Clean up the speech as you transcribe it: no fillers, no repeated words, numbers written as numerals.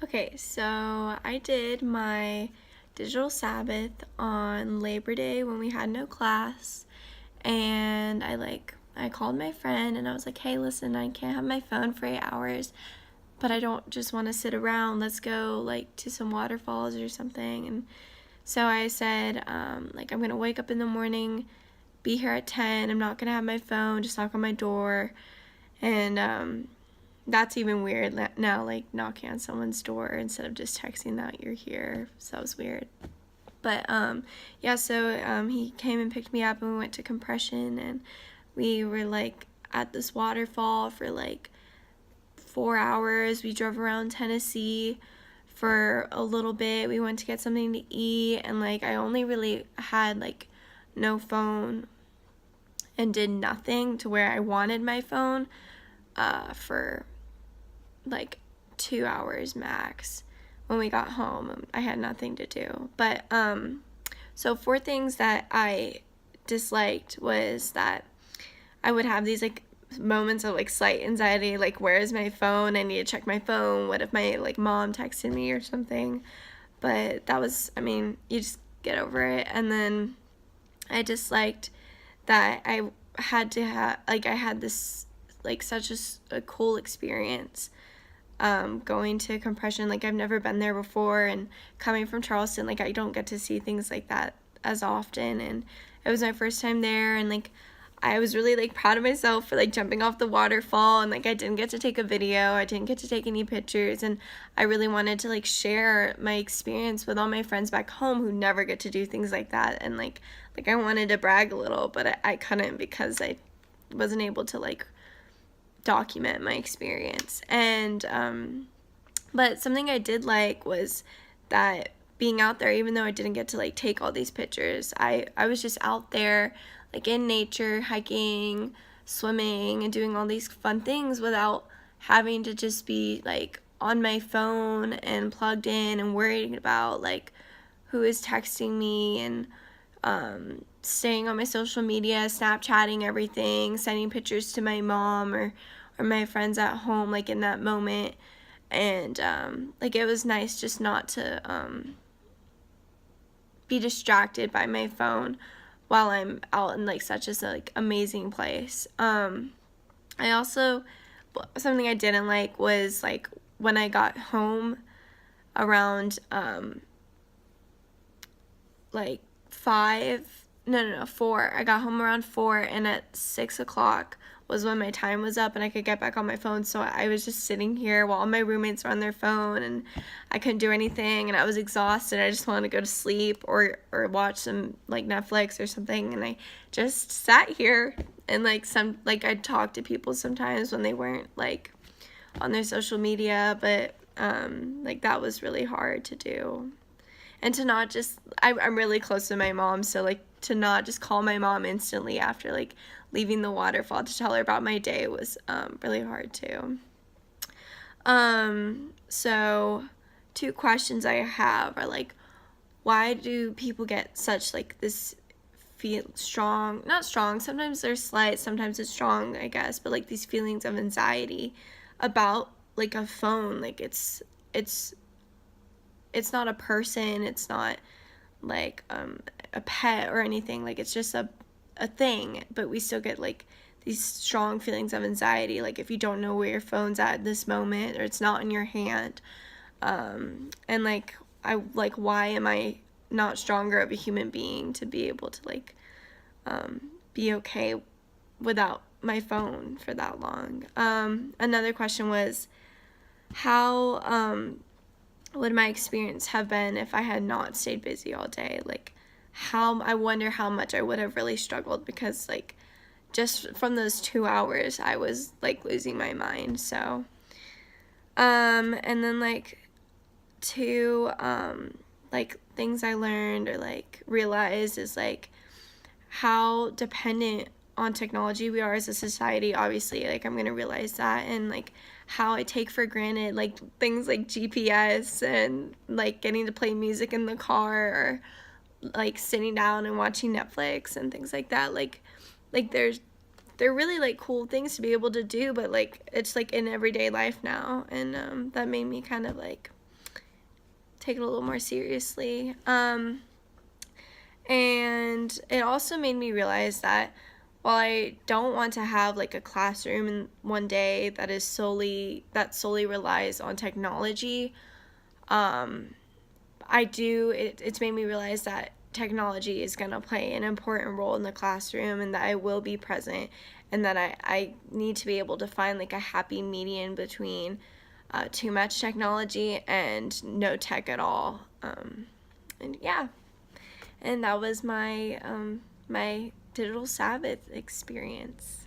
Okay, so I did my digital Sabbath on Labor Day when we had no class, and I called my friend and I was like, "Hey, listen, I can't have my phone for 8 hours, but I don't just want to sit around. Let's go to some waterfalls or something." And so I said, I'm gonna wake up in the morning, be here at 10. I'm not gonna have my phone. Just knock on my door, and that's even weird now, knocking on someone's door instead of just texting that you're here. So that was weird. But yeah, so he came and picked me up and we went to compression, and we were at this waterfall for 4 hours. We drove around Tennessee for a little bit. We went to get something to eat, and I only really had no phone and did nothing to where I wanted my phone for 2 hours max. When we got home, I had nothing to do. But so 4 things that I disliked was that I would have these moments of slight anxiety, where is my phone? I need to check my phone. What if my mom texted me or something? But that was, you just get over it. And then I disliked that I had to have I had this such a cool experience going to compression. I've never been there before, and coming from Charleston, I don't get to see things like that as often, and it was my first time there, and I was really proud of myself for jumping off the waterfall, and I didn't get to take a video, I didn't get to take any pictures, and I really wanted to share my experience with all my friends back home who never get to do things like that, and I wanted to brag a little, but I couldn't because I wasn't able to document my experience. And but something I did was that being out there, even though I didn't get to take all these pictures, I was just out there in nature, hiking, swimming, and doing all these fun things without having to just be on my phone and plugged in and worried about who is texting me, and staying on my social media, Snapchatting everything, sending pictures to my mom or my friends at home in that moment. And it was nice just not to be distracted by my phone while I'm out in such a amazing place. I also, something I didn't like was when I got home around 4. I got home around 4, and at 6 o'clock was when my time was up and I could get back on my phone. So I was just sitting here while all my roommates were on their phone, and I couldn't do anything, and I was exhausted. I just wanted to go to sleep or watch some Netflix or something, and I just sat here and I'd talk to people sometimes when they weren't on their social media, but that was really hard to do. And to not just, I'm really close to my mom, so to not just call my mom instantly after leaving the waterfall to tell her about my day was really hard too. So 2 questions I have are why do people get such this feel strong, not strong, sometimes they're slight, sometimes it's strong, I guess, but these feelings of anxiety about a phone. It's not a person, it's not a pet or anything, it's just a thing, but we still get these strong feelings of anxiety if you don't know where your phone's at this moment, or it's not in your hand. And why am I not stronger of a human being to be able to be okay without my phone for that long? Another question was, how would my experience have been if I had not stayed busy all day? I wonder how much I would have really struggled, because just from those 2 hours I was losing my mind. So and then 2 things I learned or realized is how dependent on technology we are as a society. Obviously I'm gonna realize that, and how I take for granted things like GPS and getting to play music in the car, or sitting down and watching Netflix and things like that. They're really cool things to be able to do, but it's in everyday life now, and that made me kind of take it a little more seriously. And it also made me realize that while I don't want to have like a classroom in one day that solely relies on technology, it's made me realize that technology is going to play an important role in the classroom, and that I will be present, and that I need to be able to find like a happy median between too much technology and no tech at all. And yeah, and that was my my digital Sabbath experience.